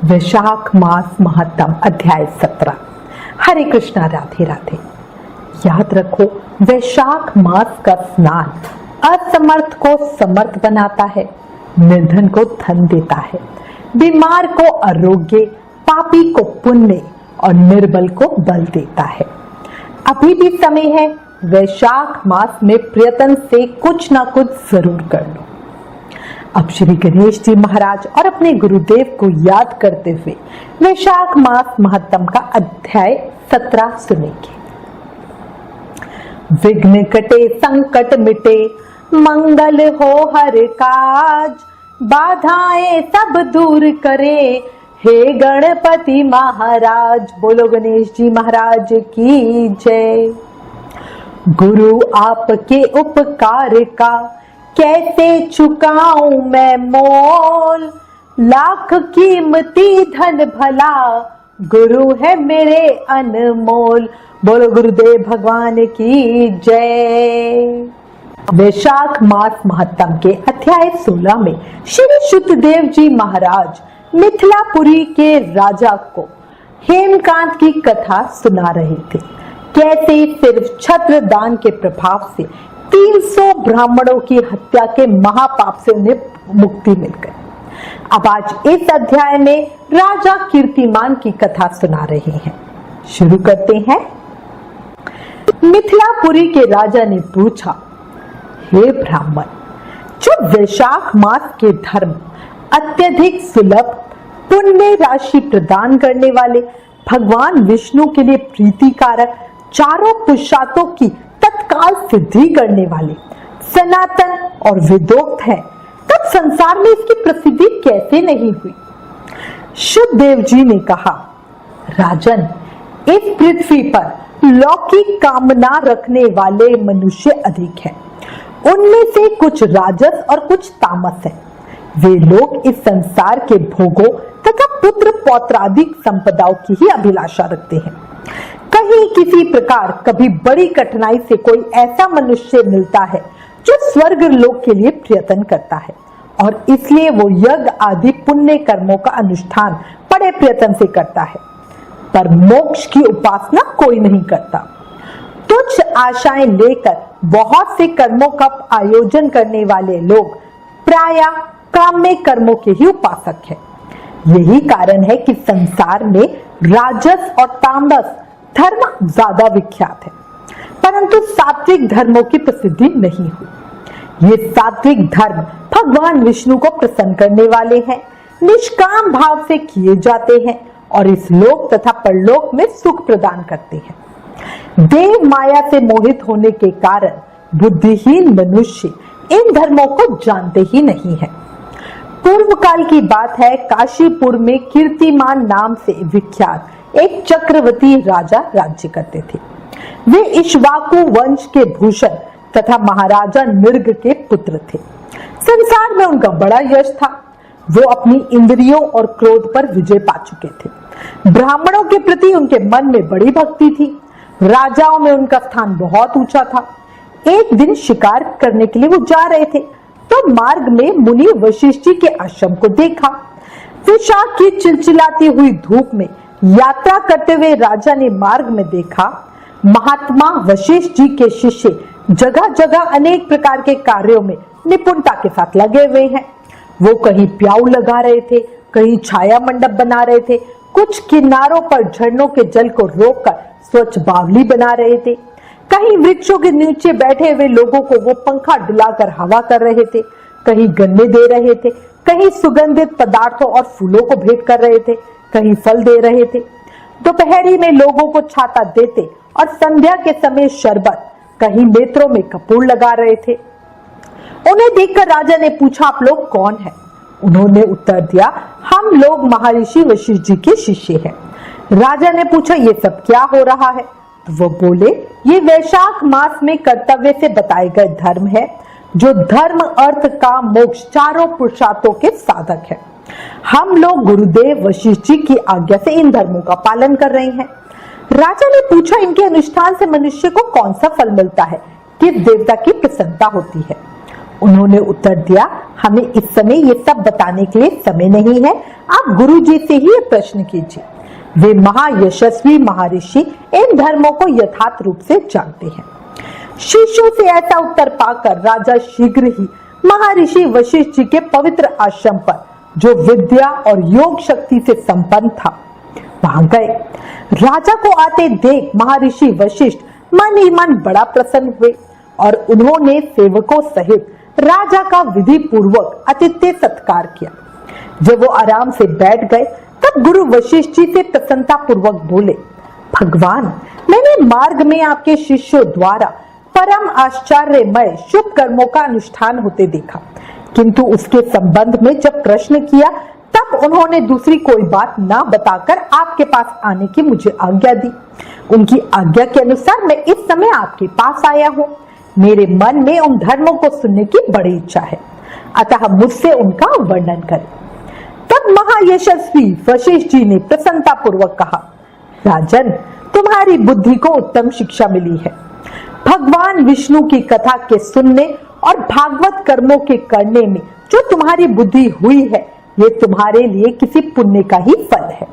वैशाख मास महत्तम अध्याय 17। हरे कृष्णा, राधे राधे। याद रखो, वैशाख मास का स्नान असमर्थ को समर्थ बनाता है, निर्धन को धन देता है, बीमार को आरोग्य, पापी को पुण्य और निर्बल को बल देता है। अभी भी समय है, वैशाख मास में प्रयत्न से कुछ ना कुछ जरूर कर लो। अब श्री गणेश जी महाराज और अपने गुरुदेव को याद करते हुए वैशाख मास महत्तम का अध्याय 17 सुनेंगे। विघ्न कटे संकट मिटे, मंगल हो हर काज, बाधाएं सब दूर करे, हे गणपति महाराज। बोलो गणेश जी महाराज की जय। गुरु आपके उपकार का कैसे चुकाऊं मैं मोल, लाख कीमती धन भला, गुरु है मेरे अनमोल। बोलो गुरुदेव भगवान की जय। वैशाख मास महत्तम के अध्याय 16 में श्री शुद्धदेव जी महाराज मिथिलापुरी के राजा को हेमकांत की कथा सुना रहे थे। कैसे सिर्फ छत्र दान के प्रभाव से 300 ब्राह्मणों की हत्या के महापाप से उन्हें मुक्ति मिल गई। अब आज इस अध्याय में राजा कीर्तिमान की कथा सुना रहे हैं। शुरू करते हैं। मिथिलापुरी के राजा ने पूछा, हे ब्राह्मण, जो वैशाख मास के धर्म अत्यधिक सुलभ पुण्य राशि प्रदान करने वाले, भगवान विष्णु के लिए प्रीतिकारक, चारों पुरुषार्थों की तत्काल सिद्धि करने वाले, सनातन और विदोक्त है, तब संसार में इसकी प्रसिद्धि कैसे नहीं हुई? शुद्धदेव जी ने कहा, राजन, इस पृथ्वी पर लौकिक कामना रखने वाले मनुष्य अधिक हैं। उनमें से कुछ राजस और कुछ तामस हैं। वे लोग इस संसार के भोगों तथा पुत्र पौत्रादिक संपदाओं की ही अभिलाषा रखते हैं। कहीं किसी प्रकार कभी बड़ी कठिनाई से कोई ऐसा मनुष्य मिलता है जो स्वर्ग लोक के लिए प्रयत्न करता है और इसलिए वो यज्ञ आदि पुण्य कर्मों का अनुष्ठान बड़े प्रयत्न से करता है, पर मोक्ष की उपासना कोई नहीं करता। तुच्छ आशाएं लेकर बहुत से कर्मों का आयोजन करने वाले लोग प्रायः काम्य कर्मों के ही उपासक हैं। यही कारण है कि संसार में राजस और तामस धर्म ज्यादा विख्यात है, परंतु सात्विक धर्मों की प्रसिद्धि नहीं हुई। ये सात्विक धर्म भगवान विष्णु को प्रसन्न करने वाले हैं, निष्काम भाव से किए जाते हैं और इस लोक तथा परलोक में सुख प्रदान करते हैं। देव माया से मोहित होने के कारण बुद्धिहीन मनुष्य इन धर्मों को जानते ही नहीं है। पूर्व काल की बात है, काशीपुर में कीर्तिमान नाम से विख्यात एक चक्रवर्ती राजा राज्य करते थे। वे इक्ष्वाकु वंश के भूषण तथा महाराजा निर्ग के पुत्र थे। संसार में उनका बड़ा यश था। वो अपनी इंद्रियों और क्रोध पर विजय पा चुके थे। ब्राह्मणों के प्रति उनके मन में बड़ी भक्ति थी। राजाओं में उनका स्थान बहुत ऊंचा था। एक दिन शिकार करने के लिए वो जा रहे थे तो मार्ग में मुनि वशिष्ठ जी के आश्रम को देखा। वैशाख की चिलचिलाती हुई धूप में यात्रा करते हुए राजा ने मार्ग में देखा, महात्मा वशिष्ठ जी के शिष्य जगह जगह अनेक प्रकार के कार्यों में निपुणता के साथ लगे हुए हैं। वो कहीं प्याऊ लगा रहे थे, कहीं छाया मंडप बना रहे थे, कुछ किनारों पर झरनों के जल को रोककर स्वच्छ बावली बना रहे थे, कहीं वृक्षों के नीचे बैठे हुए लोगों को वो पंखा डुलाकर हवा कर रहे थे, कहीं गन्ने दे रहे थे, कहीं सुगंधित पदार्थों और फूलों को भेंट कर रहे थे, कहीं फल दे रहे थे। दोपहरी में लोगों को छाता देते और संध्या के समय शरबत, कहीं नेत्रों में कपूर लगा रहे थे। उन्हें देखकर राजा ने पूछा, आप लोग कौन हैं? उन्होंने उत्तर दिया, हम लोग महर्षि वशिष्ठ जी के शिष्य हैं। राजा ने पूछा, ये सब क्या हो रहा है? तो वो बोले, ये वैशाख मास में कर्तव्य से बताए गए धर्म है, जो धर्म अर्थ काम मोक्ष चारों पुरुषार्थों के साधक है। हम लोग गुरुदेव वशिष्ठ जी की आज्ञा से इन धर्मों का पालन कर रहे हैं। राजा ने पूछा, इनके अनुष्ठान से मनुष्य को कौन सा फल मिलता है, किस देवता की प्रसन्नता होती है? उन्होंने उत्तर दिया, हमें इस समय ये सब बताने के लिए समय नहीं है, आप गुरुजी से ही ये प्रश्न कीजिए। वे महायशस्वी महर्षि इन धर्मों को यथार्थ रूप से जानते हैं। शिष्यों से ऐसा उत्तर पाकर राजा शीघ्र ही महर्षि वशिष्ठ जी के पवित्र आश्रम पर, जो विद्या और योग शक्ति से संपन्न था, वहां गए। राजा को आते देख महर्षि वशिष्ठ मन ही मन बड़ा प्रसन्न हुए और उन्होंने सेवकों सहित राजा का विधि पूर्वक आतिथ्य सत्कार किया। जब वो आराम से बैठ गए तब गुरु वशिष्ठ जी से प्रसन्नता पूर्वक बोले, भगवान, मैंने मार्ग में आपके शिष्यों द्वारा परम आश्चर्यमय शुभ कर्मों का अनुष्ठान होते देखा, किंतु उसके संबंध में जब प्रश्न किया तब उन्होंने दूसरी कोई बात ना बताकर आपके पास आने की मुझे आज्ञा दी। उनकी आज्ञा के अनुसार मैं इस समय आपके पास आया हूँ। मेरे मन में उन धर्मों को सुनने की बड़ी इच्छा है, अतः मुझसे उनका वर्णन करें। तब महायशस्वी वशिष्ठ जी ने प्रसन्नता पूर्वक कहा, राजन, तुम्हारी बुद्धि को उत्तम शिक्षा मिली है। भगवान विष्णु की कथा के सुनने और भागवत कर्मों के करने में जो तुम्हारी बुद्धि हुई है, ये तुम्हारे लिए किसी पुण्य का ही फल है।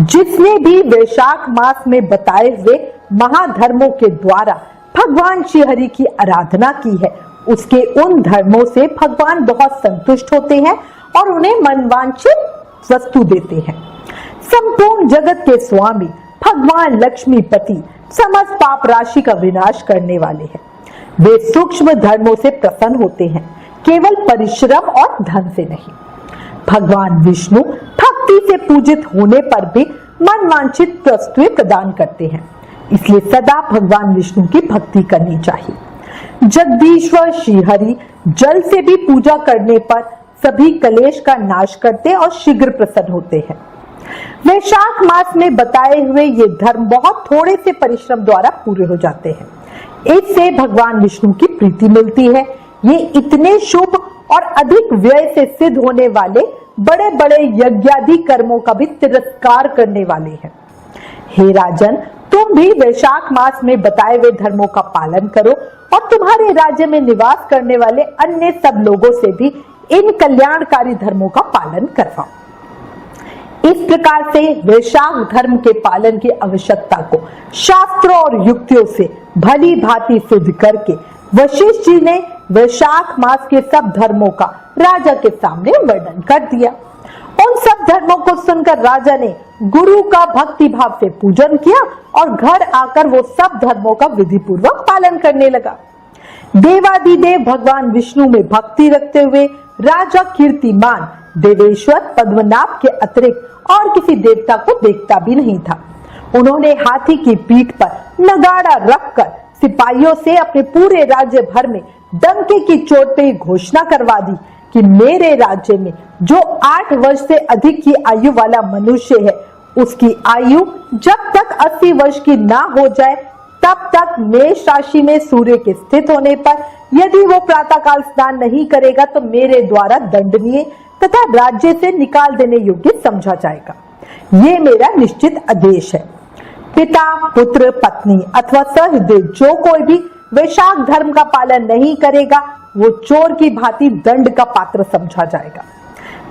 जिसने भी वैशाख मास में बताए हुए महाधर्मों के द्वारा भगवान श्री हरि की आराधना की है, उसके उन धर्मों से भगवान बहुत संतुष्ट होते हैं और उन्हें मनवांछित वस्तु देते हैं। संपूर्ण जगत के स्वामी भगवान लक्ष्मीपति समस्त पाप राशि का विनाश करने वाले हैं। वे सूक्ष्म धर्मों से प्रसन्न होते हैं, केवल परिश्रम और धन से नहीं। भगवान विष्णु भक्ति से पूजित होने पर भी मनवांछित वस्तुएं प्रदान करते हैं, इसलिए सदा भगवान विष्णु की भक्ति करनी चाहिए। जगदीश्वर श्री हरि जल से भी पूजा करने पर सभी कलेश का नाश करते और शीघ्र प्रसन्न होते हैं। वैशाख मास में बताए हुए ये धर्म बहुत थोड़े से परिश्रम द्वारा पूरे हो जाते हैं। इससे भगवान विष्णु की प्रीति मिलती है। ये इतने शुभ और अधिक व्यय से सिद्ध होने वाले बड़े बड़े यज्ञादि कर्मों का भी तिरस्कार करने वाले हैं। हे राजन, तुम भी वैशाख मास में बताए हुए धर्मों का पालन करो और तुम्हारे राज्य में निवास करने वाले अन्य सब लोगों से भी इन कल्याणकारी धर्मों का पालन करवाओ। इस प्रकार से वैशाख धर्म के पालन की आवश्यकता को शास्त्रों और युक्तियों से भली भांति सिद्ध करके वशिष्ठ जी ने वैशाख मास के सब धर्मों का राजा के सामने वर्णन कर दिया। उन सब धर्मों को सुनकर राजा ने गुरु का भक्ति भाव से पूजन किया और घर आकर वो सब धर्मों का विधि पूर्वक पालन करने लगा। देवादिदेव भगवान विष्णु में भक्ति रखते हुए राजा कीर्तिमान देवेश्वर पद्मनाभ के अतिरिक्त और किसी देवता को देखता भी नहीं था। उन्होंने हाथी की पीठ पर नगाड़ा रखकर सिपाहियों से अपने पूरे राज्य भर में डंके की चोट पे घोषणा करवा दी कि मेरे राज्य में जो 8 वर्ष से अधिक की आयु वाला मनुष्य है, उसकी आयु जब तक 80 वर्ष की ना हो जाए तब तक मेष राशि में सूर्य के स्थित होने पर यदि वो प्रातःकाल स्नान नहीं करेगा तो मेरे द्वारा दंडनीय तथा राज्य से निकाल देने योग्य समझा जाएगा। ये मेरा निश्चित आदेश है। पिता, पुत्र, पत्नी अथवा सहृदय जो कोई भी वैशाख धर्म का पालन नहीं करेगा वो चोर की भांति दंड का पात्र समझा जाएगा।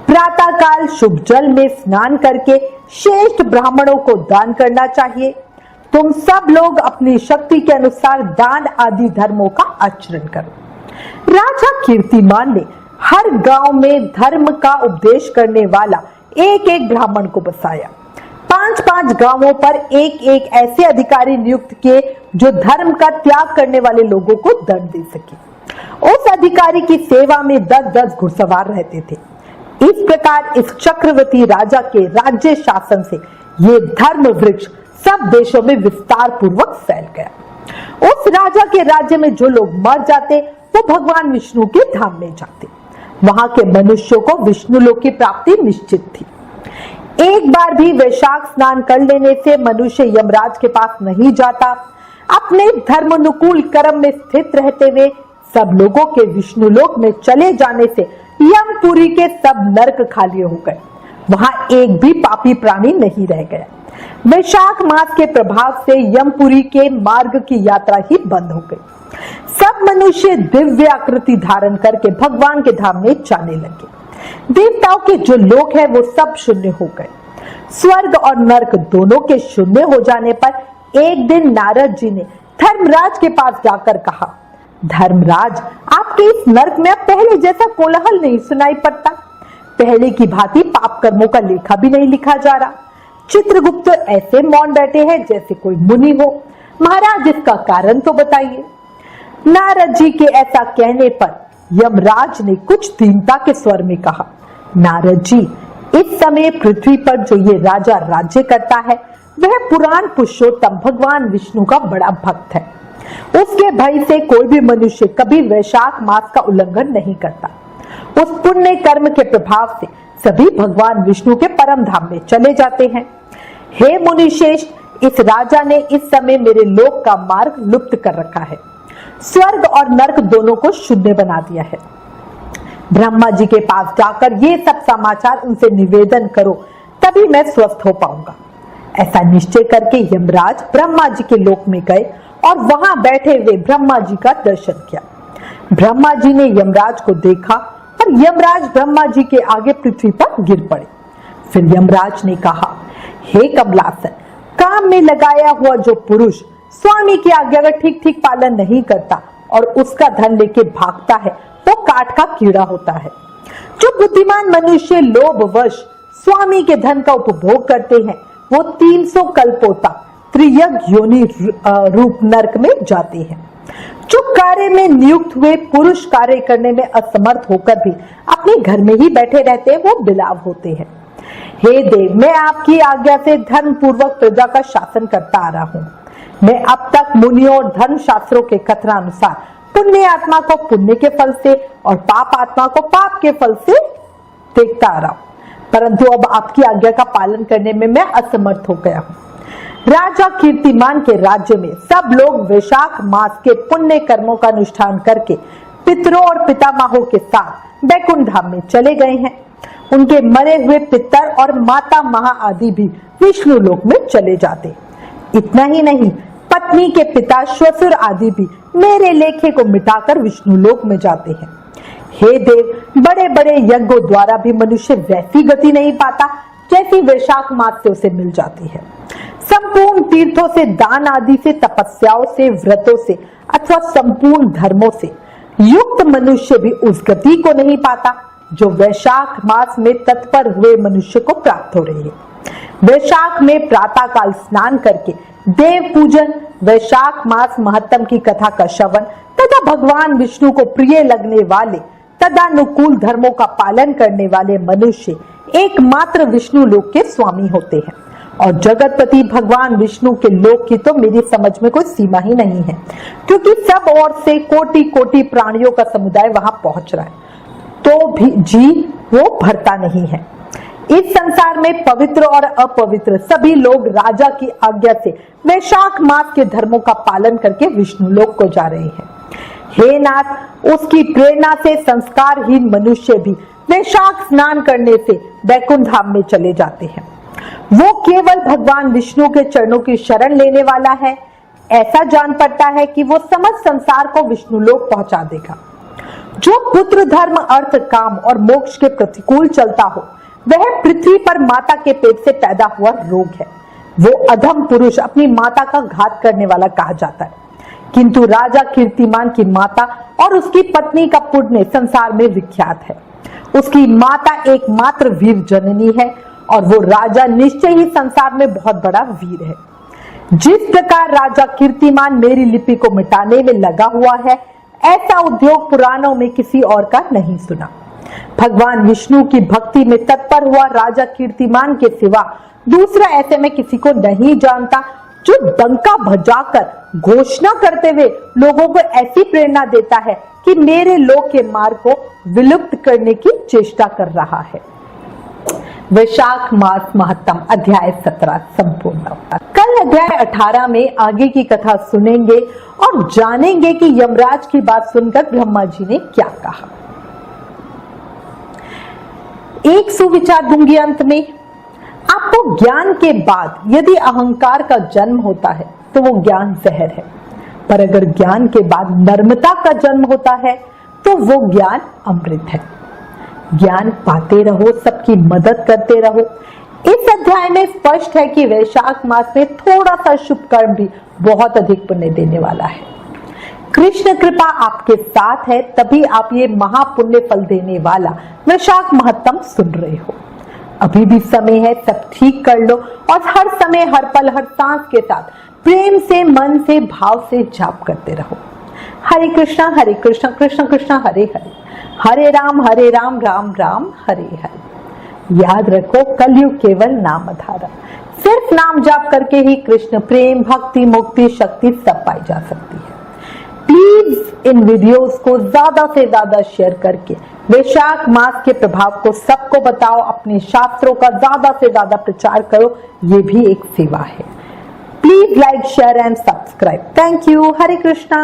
प्रातःकाल शुभ जल में स्नान करके श्रेष्ठ ब्राह्मणों को दान करना चाहिए। तुम सब लोग अपनी शक्ति के अनुसार दान आदि धर्मों का आचरण करो। राजा कीर्तिमान ने हर गांव में धर्म का उपदेश करने वाला एक एक ब्राह्मण को बसाया। 5-5 गांवों पर एक एक ऐसे अधिकारी नियुक्त किए जो धर्म का त्याग करने वाले लोगों को दंड दे सके। उस अधिकारी की सेवा में 10-10 घुड़सवार रहते थे। इस प्रकार इस चक्रवर्ती राजा के राज्य शासन से ये धर्म वृक्ष सब देशों में विस्तार पूर्वक फैल गया। उस राजा के राज्य में जो लोग मर जाते वो भगवान विष्णु के धाम में जाते। वहां के मनुष्यों को विष्णु लोक की प्राप्ति निश्चित थी। एक बार भी वैशाख स्नान कर लेने से मनुष्य यमराज के पास नहीं जाता। अपने धर्मानुकूल कर्म में स्थित रहते हुए सब लोगों के विष्णु लोक में चले जाने से यमपुरी के सब नरक खाली हो गए। वहां एक भी पापी प्राणी नहीं रह गया। वैशाख मास के प्रभाव से यमपुरी के मार्ग की यात्रा ही बंद हो गई। सब मनुष्य दिव्य आकृति धारण करके भगवान के धाम में जाने लगे। देवताओं के जो लोग हैं वो सब शून्य हो गए। स्वर्ग और नरक दोनों के शून्य हो जाने पर एक दिन नारद जी ने धर्मराज के पास जाकर कहा, धर्मराज, आपके इस नरक में अब पहले जैसा कोलाहल नहीं सुनाई पड़ता। पहले की भांति पाप कर्मों का लेखा भी नहीं लिखा जा रहा। चित्रगुप्त ऐसे मौन बैठे हैं जैसे कोई मुनि हो। महाराज, इसका कारण तो बताइए। नारद जी के ऐसा कहने पर यमराज ने कुछ दीनता के स्वर में कहा, नारद जी, इस समय पृथ्वी पर जो ये राजा राज्य करता है वह पुराण पुरुषोत्तम भगवान विष्णु का बड़ा भक्त है। उसके भय से कोई भी मनुष्य कभी वैशाख मास का उल्लंघन नहीं करता। उस पुण्य कर्म के प्रभाव से सभी भगवान विष्णु के परम धाम में चले जाते हैं। हे मुनिश्रेष्ठ, इस राजा ने इस समय मेरे लोक का मार्ग लुप्त कर रखा है। स्वर्ग और नरक दोनों को शून्य बना दिया है। ब्रह्मा जी के पास जाकर ये सब समाचार उनसे निवेदन करो, तभी मैं स्वस्थ हो पाऊंगा। ऐसा निश्चय करके यमराज ब्रह्मा जी के लोक में गए और वहां बैठे हुए ब्रह्मा जी का दर्शन किया। ब्रह्मा जी ने यमराज को देखा और यमराज ब्रह्मा जी के आगे पृथ्वी पर गिर पड़े। फिर यमराज ने कहा, हे कमलासन, काम में लगाया हुआ जो पुरुष स्वामी की आज्ञा का ठीक ठीक पालन नहीं करता और उसका धन लेके भागता है वो काठ का कीड़ा होता है। जो बुद्धिमान मनुष्य लोभवश स्वामी के धन का उपभोग करते हैं वो 300 कल्पों तक त्रियग योनि रूप नरक में जाते हैं। जो कार्य में नियुक्त हुए पुरुष कार्य करने में असमर्थ होकर भी अपने घर में ही बैठे रहते हैं वो बिलाव होते हैं। हे देव, मैं आपकी आज्ञा से धर्म पूर्वक प्रजा का शासन करता आ रहा हूँ। मैं अब तक मुनियों और धर्म शास्त्रों के कथनानुसार पुण्य आत्मा को पुण्य के फल से और पाप आत्मा को पाप के फल से देखता आ रहा हूँ, परंतु अब आपकी आज्ञा का पालन करने में मैं असमर्थ हो गया हूँ। राजा कीर्तिमान के राज्य में सब लोग वैशाख मास के पुण्य कर्मों का अनुष्ठान करके पितरों और पितामहों के साथ बैकुंठ धाम में चले गए हैं। उनके मरे हुए पितर और माता महा आदि भी विष्णु लोक में चले जाते। इतना ही नहीं, पत्नी के पिता श्वशुर आदि भी मेरे लेखे को मिटाकर विष्णु लोक में जाते हैं। हे देव, बड़े बड़े यज्ञों द्वारा भी मनुष्य वैसी गति नहीं पाता जैसी वैशाख मास से उसे मिल जाती है। संपूर्ण तीर्थों से, दान आदि से, तपस्याओं से, व्रतों से अथवा संपूर्ण धर्मों से युक्त मनुष्य भी उस गति को नहीं पाता जो वैशाख मास में तत्पर हुए मनुष्य को प्राप्त हो रही है। वैशाख में प्रातः काल स्नान करके देव पूजन, वैशाख मास महत्तम की कथा का श्रवण तथा भगवान विष्णु को प्रिय लगने वाले तदानुकूल धर्मों का पालन करने वाले मनुष्य एकमात्र विष्णु लोक के स्वामी होते हैं। और जगतपति भगवान विष्णु के लोक की तो मेरी समझ में कोई सीमा ही नहीं है, क्योंकि सब ओर से कोटि कोटि प्राणियों का समुदाय वहां पहुंच रहा है, तो भी जी वो भरता नहीं है। इस संसार में पवित्र और अपवित्र सभी लोग राजा की आज्ञा से वैशाख मास के धर्मों का पालन करके विष्णु लोक को जा रहे हैं। हे नाथ, उसकी प्रेरणा से संस्कारहीन मनुष्य भी वैशाख स्नान करने से बैकुंठ धाम में चले जाते हैं। वो केवल भगवान विष्णु के चरणों की शरण लेने वाला है, ऐसा जान पड़ता है कि वो समस्त संसार को विष्णु लोक पहुंचा देगा। जो पुत्र धर्म, अर्थ, काम और मोक्ष के प्रतिकूल चलता हो वह पृथ्वी पर माता के पेट से पैदा हुआ रोग है। वो अधम पुरुष अपनी माता का घात करने वाला कहा जाता है, किंतु राजा कीर्तिमान की माता और उसकी पत्नी का पुण्य संसार में विख्यात है। उसकी माता एकमात्र वीर जननी है और वो राजा निश्चय ही संसार में बहुत बड़ा वीर है। जिस प्रकार राजा कीर्तिमान मेरी लिपि को मिटाने में लगा हुआ है, ऐसा उद्योग पुराणों में किसी और का नहीं सुना। भगवान विष्णु की भक्ति में तत्पर हुआ राजा कीर्तिमान के सिवा दूसरा ऐसे में किसी को नहीं जानता, जो डंका बजाकर घोषणा करते हुए लोगों को ऐसी प्रेरणा देता है कि मेरे लोक के मार्ग को विलुप्त करने की चेष्टा कर रहा है। वैशाख मास महत्तम अध्याय 17 संपूर्ण। कल अध्याय 18 में आगे की कथा सुनेंगे और जानेंगे कि यमराज की बात सुनकर ब्रह्मा जी ने क्या कहा। एक सुविचार दूंगी अंत में। आपको ज्ञान के बाद यदि अहंकार का जन्म होता है तो वो ज्ञान जहर है। पर अगर ज्ञान के बाद नम्रता का जन्म होता है तो वो ज्ञान अमृत है। ज्ञान पाते रहो, सबकी मदद करते रहो। इस अध्याय में स्पष्ट है कि वैशाख मास में थोड़ा सा शुभ कर्म भी बहुत अधिक पुण्य देने वाला है। कृष्ण कृपा आपके साथ है, तभी आप ये महापुण्य फल देने वाला वैशाख महत्तम सुन रहे हो। अभी भी समय है, सब ठीक कर लो और हर समय, हर पल, हर सांस के साथ प्रेम से, मन से, भाव से जाप करते रहो। हरे कृष्णा कृष्ण कृष्ण हरे हरे, हरे राम राम राम हरे हरे। याद रखो, कलयुग केवल नाम आधार, सिर्फ नाम जाप करके ही कृष्ण प्रेम, भक्ति, मुक्ति, शक्ति सब पाई जा सकती है। प्लीज इन वीडियोस को ज्यादा से ज्यादा शेयर करके वैशाख मास के प्रभाव को सबको बताओ। अपने शास्त्रों का ज्यादा से ज्यादा प्रचार करो, ये भी एक सेवा है। Please like, share and subscribe. Thank you. Hare Krishna.